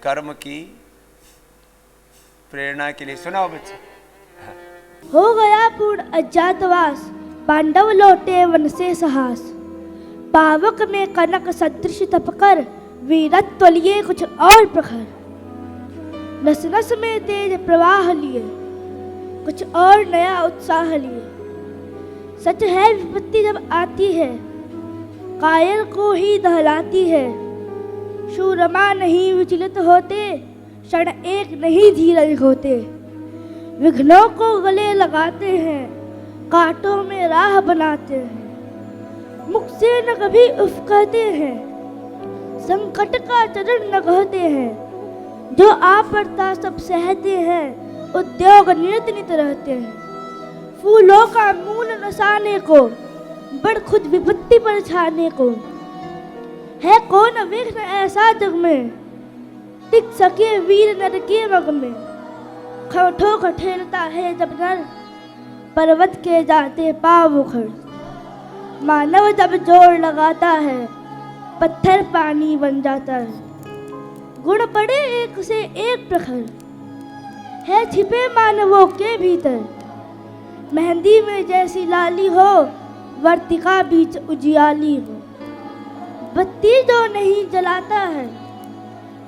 कर्म की प्रेरणा के लिए। सुनाओ बच्चे। हो गया पूर्ण अज्ञातवास, पांडव लौटे वन से साहस। पावक में कनक सदृश तपकर, वीरत्व लिए कुछ और प्रखर। नस नस में तेज प्रवाह लिए, कुछ और नया उत्साह लिए। सच है विपत्ति जब आती है, कायर को ही दहलाती है। शूरमा नहीं विचलित होते, क्षण एक नहीं धीरज होते। विघ्नों को गले लगाते हैं, कांटों में राह बनाते हैं। मुख से न कभी उफ कहते हैं, संकट का चरण न कहते हैं। जो आ पड़ता सब सहते हैं, उद्योग नियत नित रहते हैं। फूलों का मूल नसाने को, बड़ खुद विपत्ति पर छाने को। है कौन विघ्न ऐसा जग में, टिक सके वीर नर के मग में। ठोक ठेलता है जब नर, पर्वत के जाते पाँव उखड़। मानव जब जोर लगाता है, पत्थर पानी बन जाता है। गुण पड़े एक से एक प्रखर, है छिपे मानवों के भीतर। मेहंदी में जैसी लाली हो, वर्तिका बीच उजियाली हो। बत्ती जो नहीं जलाता है,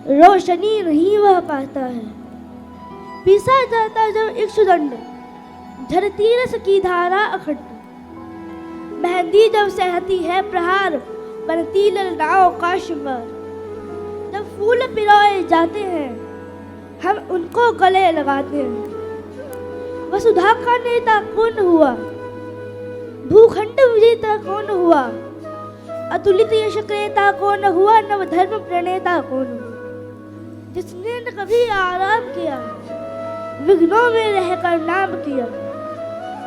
रोशनी नहीं वह पाता है। पीसा जाता जब इक्षुदंड, झरती रस की धारा अखंड। मेहंदी जब सहती है प्रहार, बनती ललनाओं का श्रृंगार। जब फूल पिरोए जाते हैं, हम उनको गले लगाते हैं। वसुधा का नेता कौन हुआ, भूखंड विजेता कौन हुआ। अतुलित यश क्रेता कौन हुआ, नव धर्म प्रणेता कौन हुआ। जिसने न कभी आराम किया, विघ्नों में रहकर नाम किया।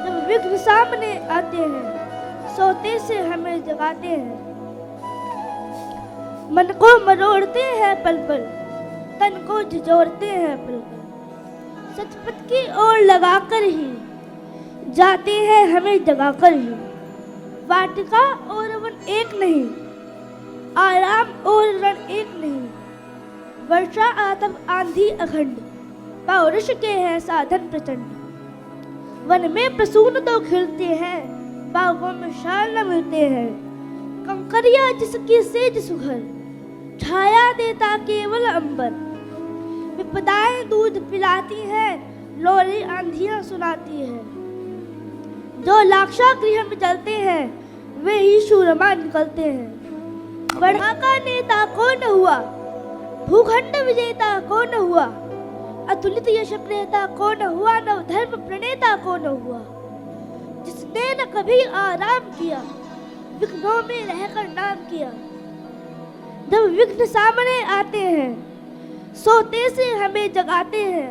जब विघ्न सामने आते हैं, सोते से हमें जगाते हैं। मन को मरोड़ते हैं पल पल, तन को झिझोरते हैं पल पल। सचपथ की ओर लगाकर ही जाते हैं हमें जगाकर ही। वाटिका और वन एक नहीं, आराम और रण एक नहीं। वर्षा आतप आंधी अखंड, पौरुष के हैं साधन प्रचंड। वन में प्रसून तो खिलते हैं, बागों में शाल न मिलते हैं। कंकरिया जिसकी सेज सुघर, छाया देता केवल अंबर। विपदाएं दूध पिलाती हैं, लोरी आंधियां सुनाती है। जो लाक्षा गृह में चलते हैं, वे ही शूरमा निकलते हैं। बढ़ा का नेता कौन हुआ, भूखंड विजेता कौन हुआ। अतुलित यश क्रेता कौन हुआ, नव धर्म प्रणेता कौन हुआ। जिसने न कभी आराम किया, विघ्नों में रहकर नाम किया। जब विघ्न सामने आते हैं, सोते से हमें जगाते हैं।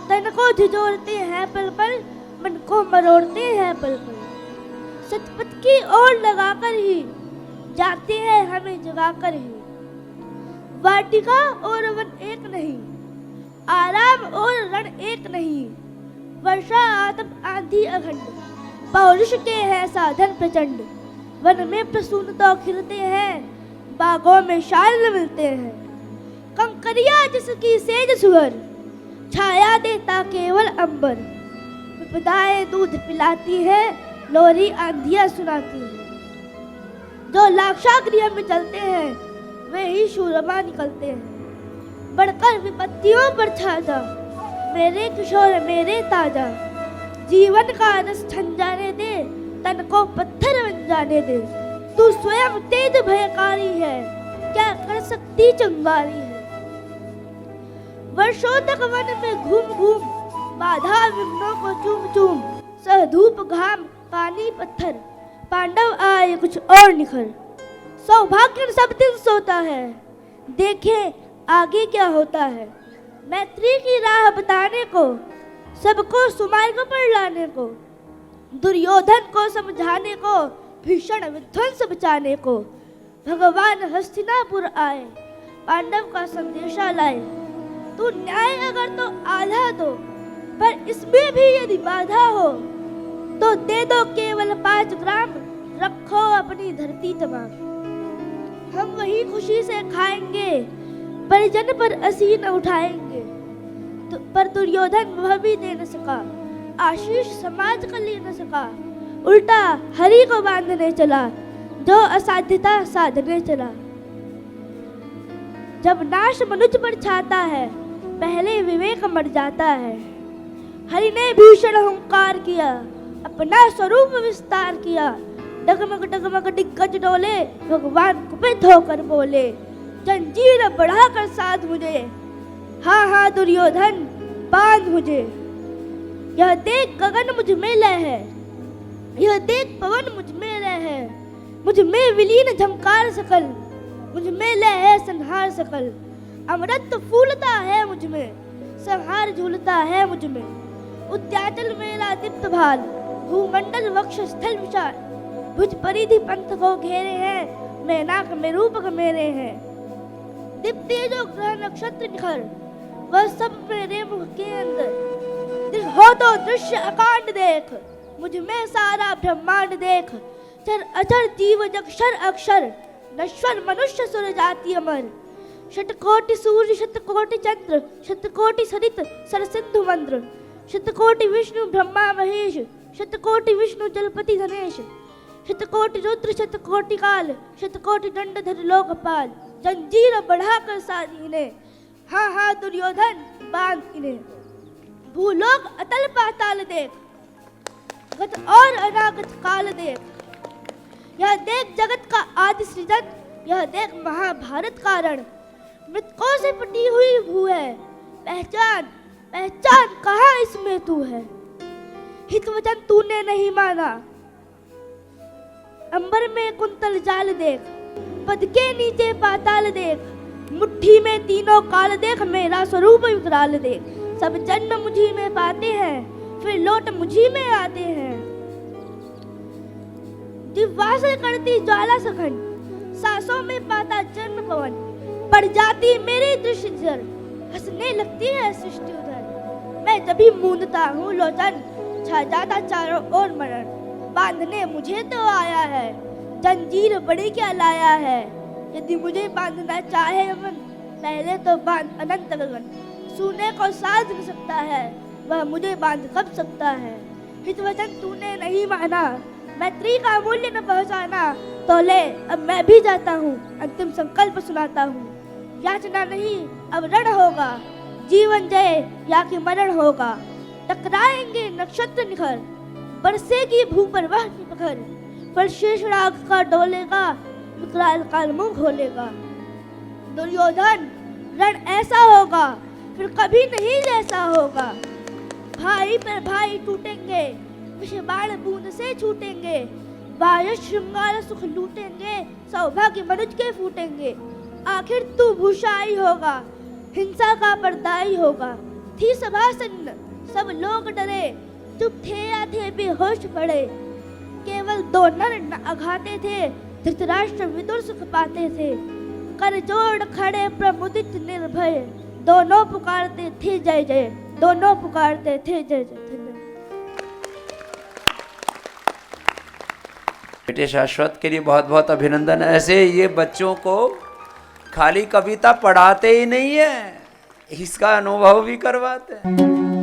तन को झिझोरते हैं पल पल, मन को मरोड़ते हैं पल पल। सचपथ की ओर लगाकर ही जाते हैं हमें जगाकर ही। वाटिका और वन एक नहीं, आराम और रण एक नहीं। वर्षा आतप आंधी अखंड, पौरुष के हैं साधन प्रचंड। वन में प्रसून तो खिलते हैं, बागों में शाल मिलते हैं। कंकरिया जिसकी सेज सुघर, छाया देता केवल अंबर। विपदाएं दूध पिलाती है, लोरी आंधियां सुनाती है। जो लाक्षा गृह में चलते हैं, वे ही शूरमा निकलते हैं। बढ़कर विपत्तियों पर छा जा, मेरे किशोर मेरे ताजा। जीवन का रस छन जाने दे, तन को पत्थर बन जाने दे। तू स्वयं तेज भयकारी है, क्या कर सकती चंगारी है। वर्षों तक वन में घूम घूम, बाधा विघ्नों को चूम चूम। सह धूप घाम पानी पत्थर, पांडव आए कुछ और निखर। सौभाग्य सब दिन सोता है, देखें आगे क्या होता है। मैत्री की राह बताने को, सबको सुमार्ग पर लाने को। दुर्योधन को समझाने को, भीषण विध्वंस बचाने को। भगवान हस्तिनापुर आए, पांडव का संदेशा लाए। तू न्याय अगर तो आधा दो, पर इसमें भी यदि बाधा हो, तो दे दो केवल 5 ग्राम, रखो अपनी धरती तमाम। हम वही खुशी से खाएंगे, परिजन पर असीन उठाएंगे। तो पर दुर्योधन वह भी दे न सका, आशीष समाज का ले न सका। उल्टा हरि को बांधने चला, जो असाध्यता साधने चला। जब नाश मनुष्य पर छाता है, पहले विवेक मर जाता है। हरि ने भीषण हुंकार किया, अपना स्वरूप विस्तार किया। डगमग डगमग दिग्गज डोले, भगवान कुपित होकर बोले, जंजीर बढ़ाकर साध मुझे, हाँ हाँ दुर्योधन बांध मुझे। यह देख गगन मुझ में लय है, यह देख पवन मुझ में लय है। मुझ में विलीन झंकार सकल, मुझ में लय है संहार सकल। अमृत फूलता है मुझ में, संहार झूलता है मुझ में। उद्याचल मेरा दीप्त भाल, भूमंडल वक्ष स्थल विशाल। भुज परिधि पंथ को घेरे हैं, मैनाक में रूपक मेरे हैं। दीप्ति जो ग्रह नक्षत्र निखर, वह सब मेरे मुख के अंदर। हो तो दृश्य अकांड देख, मुझ में सारा ब्रह्मांड देख। चर अचर जीव जक्षर अक्षर, नश्वर मनुष्य सुर जाति अमर। शतकोटि सूर्य शतकोटि चंद्र, शतकोटि सरित सरसिंधु मंद्र। शतकोटि विष्णु ब्रह्मा महेश, शतकोटि विष्णु जलपति धनेश। शतकोटि रुद्र शतकोटि काल, शतकोटि दंडधर लोकपाल। जंजीर बढ़ाकर साध इन्हें, हाँ हाँ दुर्योधन बांध इन्हें। भूलोक अतल पाताल देख, गत और अनागत काल देख। यह देख जगत का आदि सृजन, यह देख महाभारत का रण। मृतकों से पटी हुई भू है, पहचान पहचान कहाँ इसमें तू है। हित वचन तूने नहीं माना, अंबर में कुंतल जाल देख। पद के नीचे पाताल देख, मुट्ठी में तीनों काल देख। मेरा स्वरूप विकराल देख, सब जन्म मुझी में पाते हैं, फिर लौट मुझी में आते हैं। जिह्वा से करती ज्वाला सखन, सांसों में पाता जन्म पवन। पड़ जाती मेरी दृष्टि जर, हंसने लगती है सृष्टि उधर। मैं जब भी मूंदता हूँ लोचन, छा जाता चारों ओर मरण। बांधने मुझे तो आया है, जंजीर बड़ी क्या लाया है। यदि मुझे बांधना चाहे मन, पहले तो बांध अनंत गगन। सोने को साध न सकता है, वह मुझे बांध कब सकता है। हित वचन तूने नहीं माना, मैत्री का मूल्य न पहचाना। तो ले अब मैं भी जाता हूँ, अंतिम संकल्प सुनाता हूँ। याचना नहीं अब रण होगा, जीवन जय या कि मरण होगा। टकराएंगे नक्षत्र निखर, बरसेगी भू पर वह निपखर। पर शेष राग का डोलेगा, विकराल काल मुंह खोलेगा। दुर्योधन रण ऐसा होगा, फिर कभी नहीं जैसा होगा। भाई पर भाई टूटेंगे, विष बाण बूंद से छूटेंगे। वायु श्रृंगार सुख लूटेंगे, सौभाग्य मनुज के फूटेंगे। आखिर तू भूषाई होगा, हिंसा का पर्दाई होगा। थी सभा सन्न, सब लोग डरे, चुप थे या थे बेहोश पड़े। केवल दो नर न अघाते थे, धृतराष्ट्र विदुर सुख पाते थे। कर जोड़ खड़े प्रमुदित निर्भय, दोनों पुकारते थे जय जय, दोनों पुकारते थे जय जय। बेटे शाश्वत के लिए बहुत बहुत अभिनंदन। ऐसे ये बच्चों को खाली कविता पढ़ाते ही नहीं है, इसका अनुभव भी करवाते हैं।